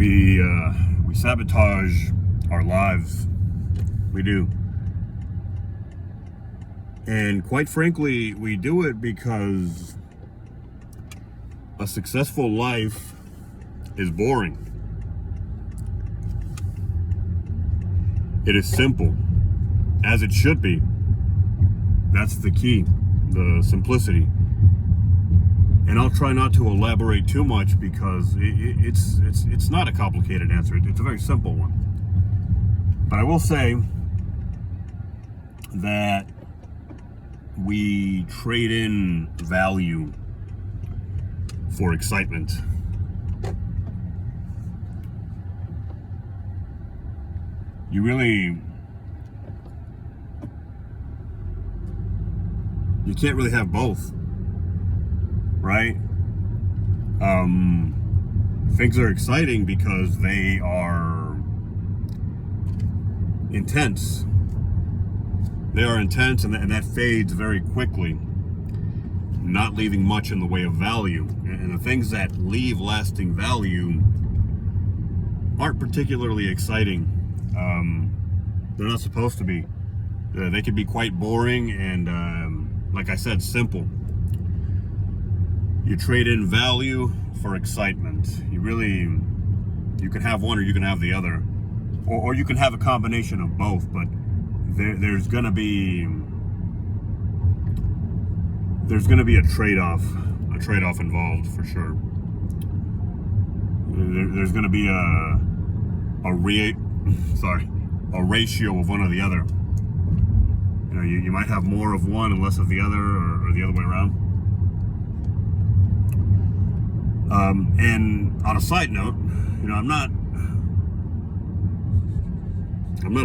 We sabotage our lives. We do. And quite frankly, we do it because a successful life is boring. It is simple, as it should be. That's the key, the simplicity. And I'll try not to elaborate too much because it's not a complicated answer. It's a very simple one. But I will say that we trade in value for excitement. You can't really have both, right? Things are exciting because they are intense. They are intense, and that fades very quickly, not leaving much in the way of value. And the things that leave lasting value aren't particularly exciting. They're not supposed to be. They can be quite boring and, like I said, simple. You trade in value for excitement. You can have one or you can have the other. Or you can have a combination of both, but there's gonna be a trade-off involved for sure. There's gonna be a ratio of one or the other. You know, you might have more of one and less of the other, or the other way around. And on a side note, you know, I'm not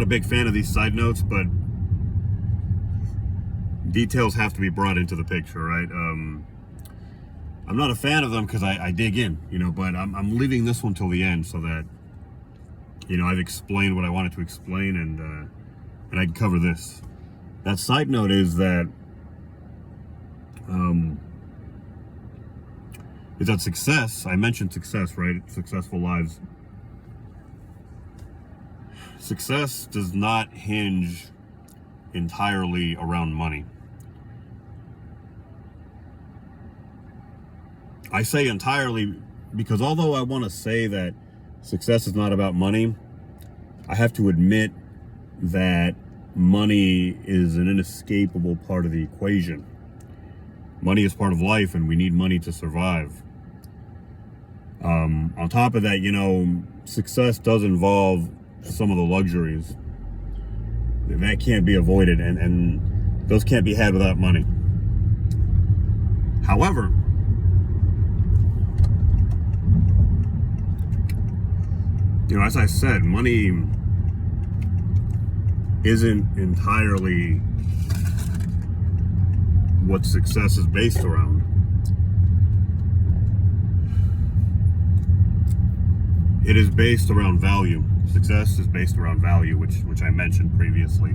a big fan of these side notes, but details have to be brought into the picture, right? I'm not a fan of them because I dig in, you know, but I'm leaving this one till the end so that, you know, I've explained what I wanted to explain, and I can cover this. That side note is that success, I mentioned success, right? Successful lives. Success does not hinge entirely around money. I say entirely because although I want to say that success is not about money, I have to admit that money is an inescapable part of the equation. Money is part of life, and we need money to survive. On top of that, you know, success does involve some of the luxuries. That can't be avoided, and those can't be had without money. However, you know, as I said, money isn't entirely what success is based around. It is based around value. Success is based around value, which I mentioned previously.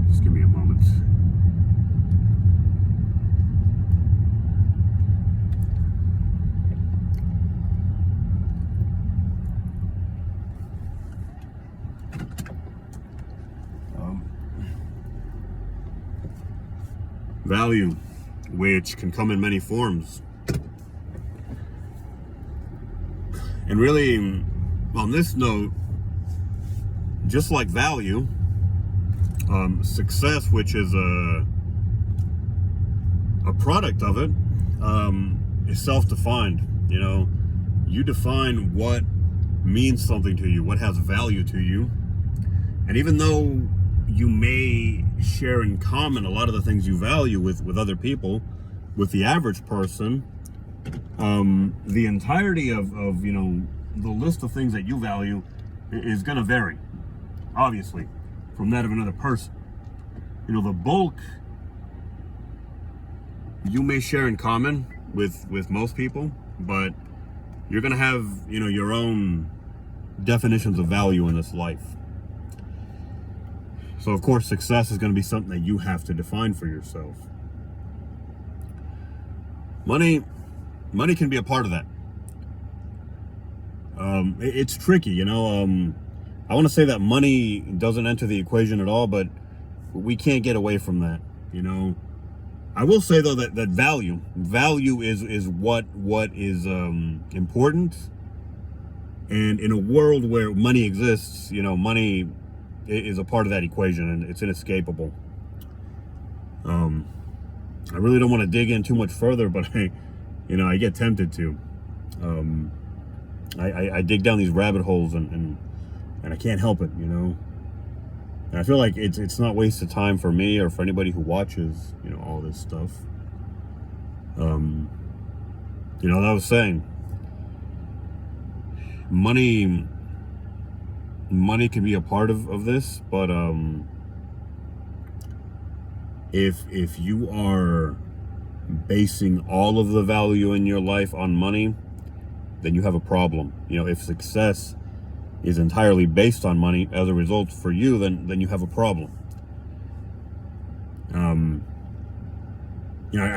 Just give me a moment. Value, which can come in many forms. And really, on this note, just like value, success, which is a product of it, is self-defined. You know, you define what means something to you, what has value to you. And even though you may share in common a lot of the things you value with other people, with the average person, the entirety of you know, the list of things that you value is going to vary, obviously, from that of another person. You know, the bulk you may share in common with most people, but you're going to have, you know, your own definitions of value in this life. So of course, success is going to be something that you have to define for yourself. Money can be a part of that. It's tricky, you know. I want to say that money doesn't enter the equation at all, but we can't get away from that, you know. I will say though that value is what is important, and in a world where money exists, you know, money is a part of that equation, and it's inescapable. I really don't want to dig in too much further, but I get tempted to. I dig down these rabbit holes, and I can't help it, you know. And I feel like it's not wasted time for me or for anybody who watches, you know, all this stuff. Like I was saying, money can be a part of this, but if you are basing all of the value in your life on money, then you have a problem. You know, if success is entirely based on money as a result for you, then you have a problem. I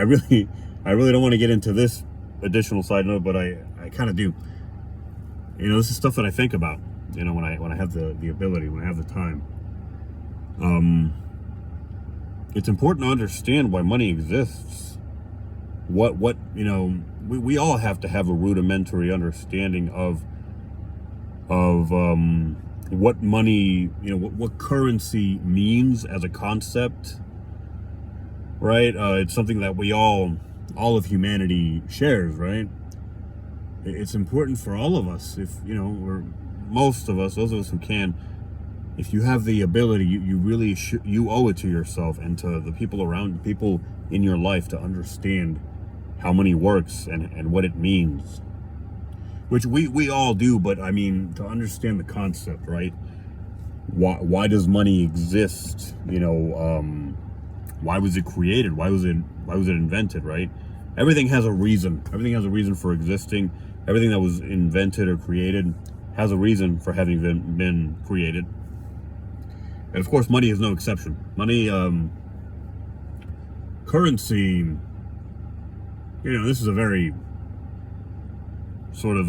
really don't want to get into this additional side note, but I kind of do. You know, this is stuff that I think about, you know, when I have the ability, when I have the time. It's important to understand why money exists. What you know, we all have to have a rudimentary understanding of what money, you know, what currency means as a concept, right? It's something that all of humanity shares, right? It's important for all of us, if, you know, or most of us, those of us who can, if you have the ability, you really you owe it to yourself and to the people around, people in your life, to understand how money works and what it means. Which we all do, but I mean, to understand the concept, right? Why does money exist? You know, why was it created? Why was it invented, right? Everything has a reason. Everything has a reason for existing. Everything that was invented or created has a reason for having been created. And of course, money is no exception. Money, currency, you know, this is a very sort of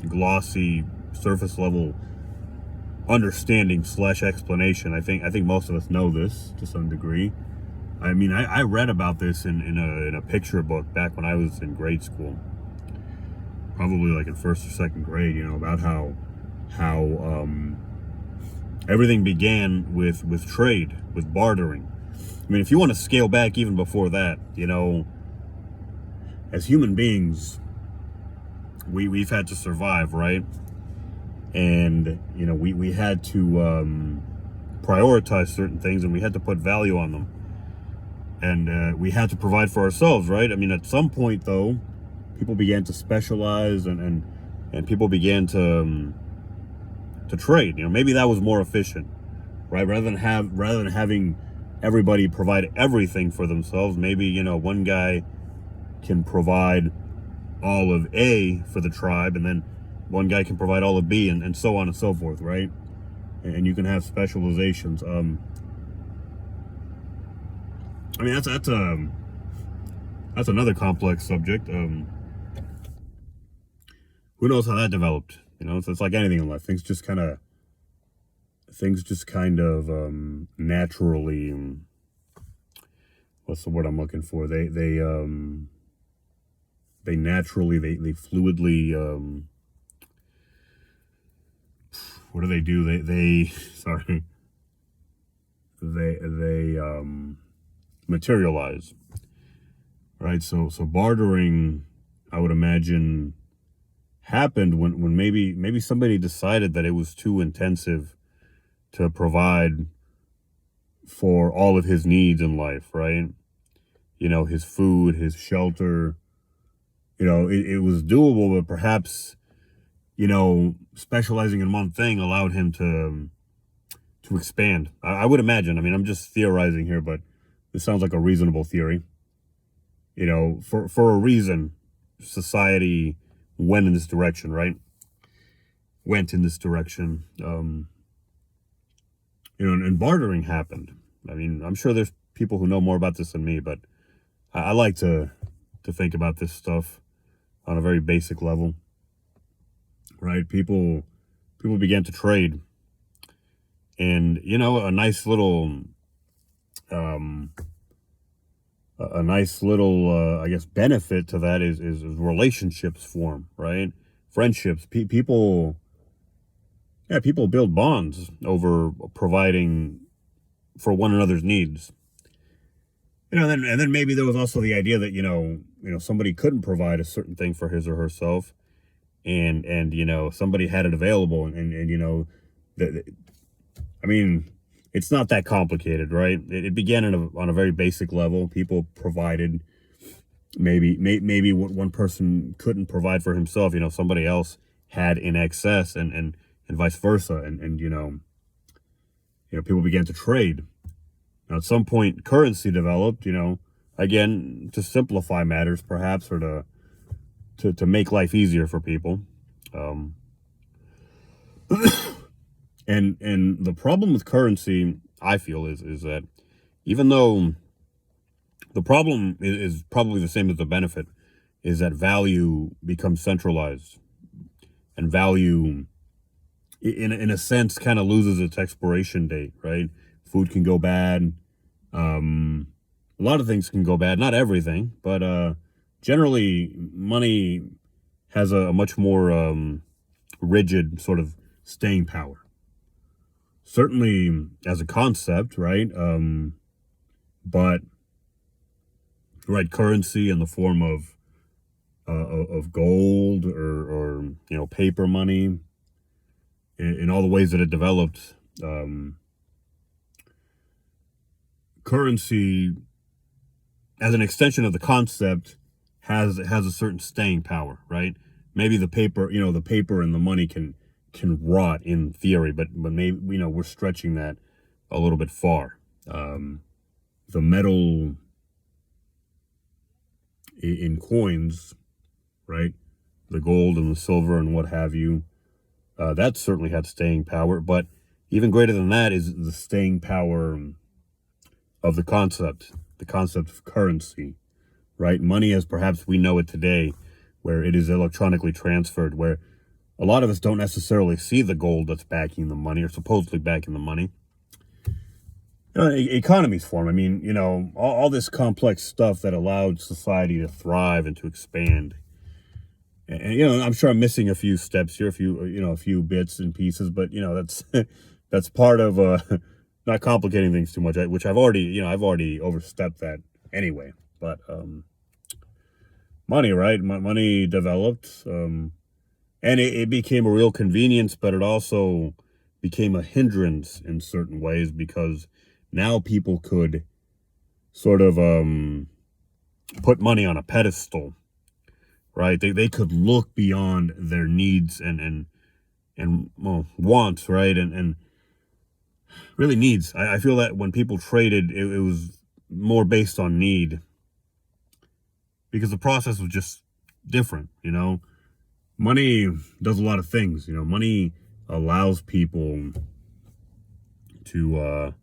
glossy, surface level understanding / explanation. I think most of us know this to some degree. I mean, I read about this in a picture book back when I was in grade school, probably like in first or second grade. You know, about how everything began with trade, with bartering. I mean, if you want to scale back even before that, you know, as human beings, we've had to survive, right? And, you know, we had to prioritize certain things, and we had to put value on them. And we had to provide for ourselves, right? I mean, at some point, though, people began to specialize, and people began to trade. You know, maybe that was more efficient, right? Rather than having everybody provide everything for themselves, maybe, you know, one guy can provide all of A for the tribe, and then one guy can provide all of B, and so on and so forth, right? And you can have specializations. I mean, that's another complex subject. Who knows how that developed? You know, it's like anything in life. Things just kind of naturally. What's the word I'm looking for? They naturally, they fluidly. What do? They sorry. They materialize, right? So bartering, I would imagine, happened when maybe somebody decided that it was too intensive to provide for all of his needs in life, right? You know, his food, his shelter. You know, it was doable, but perhaps, you know, specializing in one thing allowed him to expand. I would imagine. I mean, I'm just theorizing here, but this sounds like a reasonable theory. You know, for a reason, society went in this direction, right? Went in this direction. You know, and bartering happened. I mean, I'm sure there's people who know more about this than me, but I like to think about this stuff on a very basic level. right? People began to trade, and a nice little um, a nice little I guess benefit to that is relationships form, right? Friendships. People, yeah, people build bonds over providing for one another's needs. And then maybe there was also the idea that somebody couldn't provide a certain thing for his or herself, and somebody had it available, and that I mean, it's not that complicated, right? It began on a very basic level. People provided. Maybe what one person couldn't provide for himself, somebody else had in excess, and vice versa, and people began to trade. Now, at some point, currency developed. Again, to simplify matters, perhaps, or to make life easier for people. Um, and the problem with currency, I feel, is that even though the problem is probably the same as the benefit, is that value becomes centralized, and value, in a sense, kind of loses its expiration date, right? Food can go bad. A lot of things can go bad. Not everything, but generally, money has a much more rigid sort of staying power. Certainly as a concept, right? But right, currency in the form of gold, or paper money, in all the ways that it developed. Currency, as an extension of the concept, has a certain staying power, right? Maybe the paper, the paper and the money can rot in theory, but maybe we're stretching that a little bit far. The metal in coins, right? The gold and the silver and what have you, that certainly had staying power. But even greater than that is the staying power of the concept of currency, right? Money as perhaps we know it today, where it is electronically transferred, where a lot of us don't necessarily see the gold that's backing the money, or supposedly backing the money. Economies form. I mean, all this complex stuff that allowed society to thrive and to expand. And I'm sure I'm missing a few steps here, a few bits and pieces, but that's that's part of not complicating things too much, which I've already overstepped that anyway. But money, right? Money developed, and it became a real convenience, but it also became a hindrance in certain ways, because now people could sort of put money on a pedestal, right? They could look beyond their needs and well, wants, right? And really needs. I feel that when people traded, it was more based on need, because the process was just different. Money does a lot of things. Money allows people to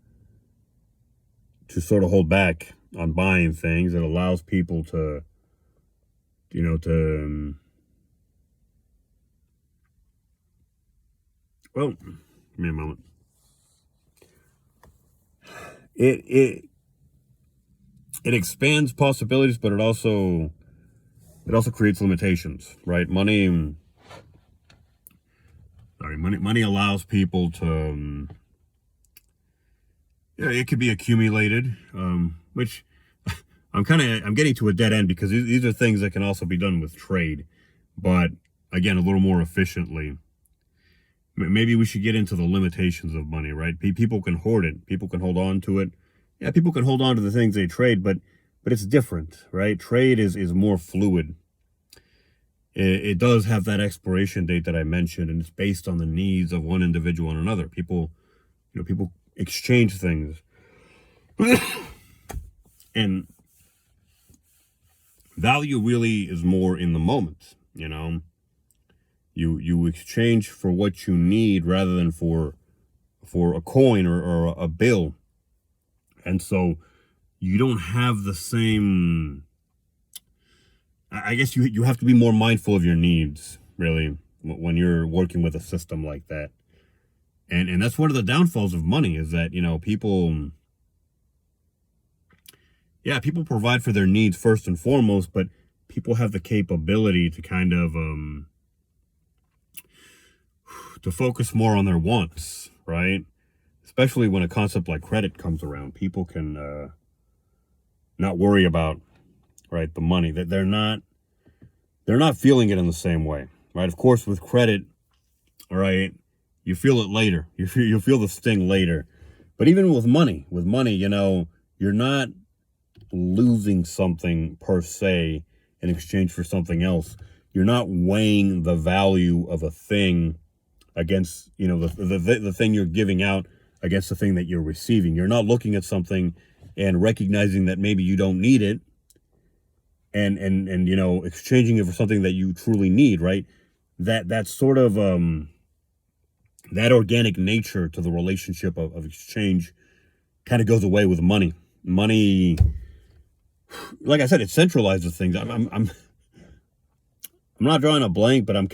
sort of hold back on buying things. It allows people to well, give me a moment. It expands possibilities, but it also creates limitations, right? Money allows people to it could be accumulated, which I'm getting to a dead end, because these are things that can also be done with trade, but again, a little more efficiently. Maybe we should get into the limitations of money, right? People can hoard it. People can hold on to it. Yeah, people can hold on to the things they trade, but it's different, right? Trade is more fluid. It does have that expiration date that I mentioned, and it's based on the needs of one individual and another. People exchange things. And value really is more in the moment, You exchange for what you need rather than for a coin or a bill. And so you don't have the same, I guess you have to be more mindful of your needs, really. when you're working with a system like that. And that's one of the downfalls of money, is that, people provide for their needs first and foremost, but people have the capability to kind of to focus more on their wants, right? Especially when a concept like credit comes around, people can not worry about, right, the money. That they're not feeling it in the same way, right? Of course, with credit, all right, you feel it later. You feel the sting later. But even with money, you're not losing something per se in exchange for something else. You're not weighing the value of a thing against, the thing you're giving out against the thing that you're receiving. You're not looking at something and recognizing that maybe you don't need it, and exchanging it for something that you truly need, right? That sort of that organic nature to the relationship of exchange kind of goes away with money. Money, like I said, it centralizes things. I'm not drawing a blank, but I'm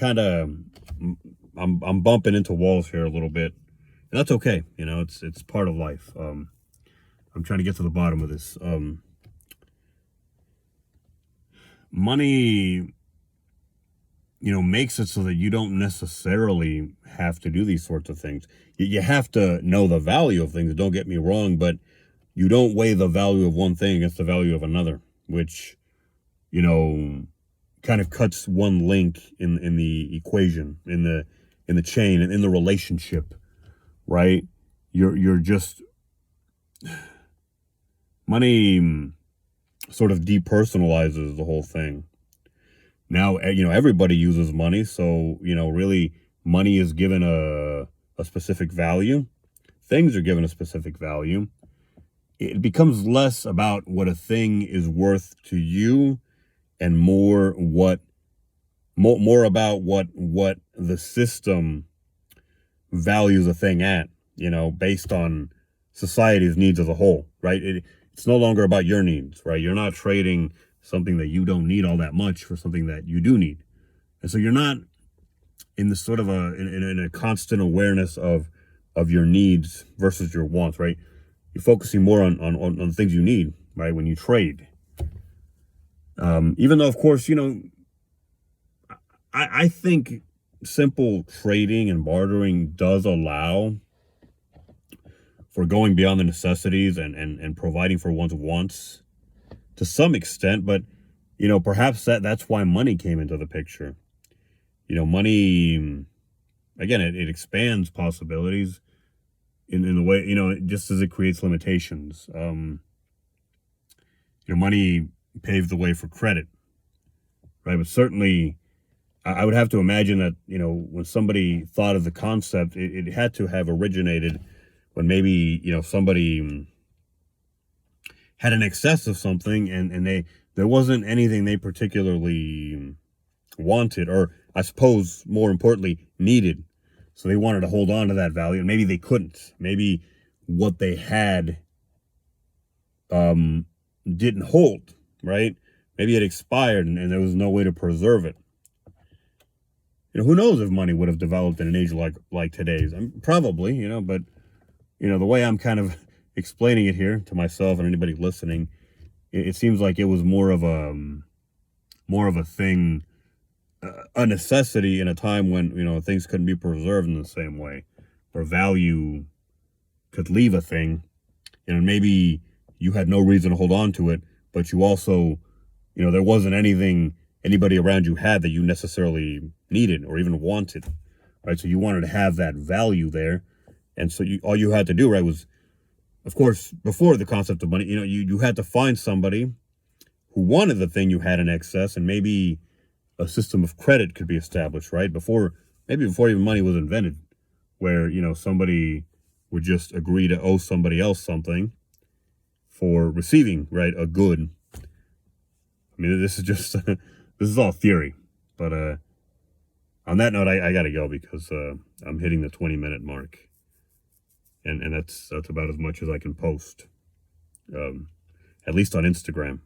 bumping into walls here a little bit. And that's okay. It's part of life. I'm trying to get to the bottom of this. Money, makes it so that you don't necessarily have to do these sorts of things. You have to know the value of things, don't get me wrong, but you don't weigh the value of one thing against the value of another, which, kind of cuts one link in the equation, in the chain, and in the relationship, right? You're just, money sort of depersonalizes the whole thing. Now, everybody uses money, so, really, money is given a specific value. Things are given a specific value. It becomes less about what a thing is worth to you, and more about what the system values a thing at, based on society's needs as a whole, right? It's no longer about your needs, right? You're not trading something that you don't need all that much for something that you do need. And so you're not in this sort of in a constant awareness of your needs versus your wants, right? You're focusing more on things you need, right? When you trade. Even though, of course, I think simple trading and bartering does allow for going beyond the necessities and providing for one's wants to some extent, but perhaps that's why money came into the picture. Money, again, it expands possibilities in the way, just as it creates limitations. Money paved the way for credit, right? But certainly, I would have to imagine that, when somebody thought of the concept, it had to have originated when maybe, somebody had an excess of something, and there wasn't anything they particularly wanted, or I suppose more importantly, needed. So they wanted to hold on to that value, and maybe they couldn't. Maybe what they had didn't hold, right? Maybe it expired and there was no way to preserve it. Who knows if money would have developed in an age like today's? Probably, but the way I'm kind of explaining it here to myself and anybody listening, it seems like it was more of a thing, a necessity in a time when things couldn't be preserved in the same way, or value could leave a thing, and maybe you had no reason to hold on to it, but you also, there wasn't anything anybody around you had that you necessarily needed or even wanted, right? So you wanted to have that value there, and so all you had to do, right, was, of course, before the concept of money, you had to find somebody who wanted the thing you had in excess, and maybe a system of credit could be established, right? Before even money was invented, where, somebody would just agree to owe somebody else something for receiving, right, a good. I mean, this is just, this is all theory, but on that note, I gotta go because I'm hitting the 20-minute mark. And that's about as much as I can post, at least on Instagram.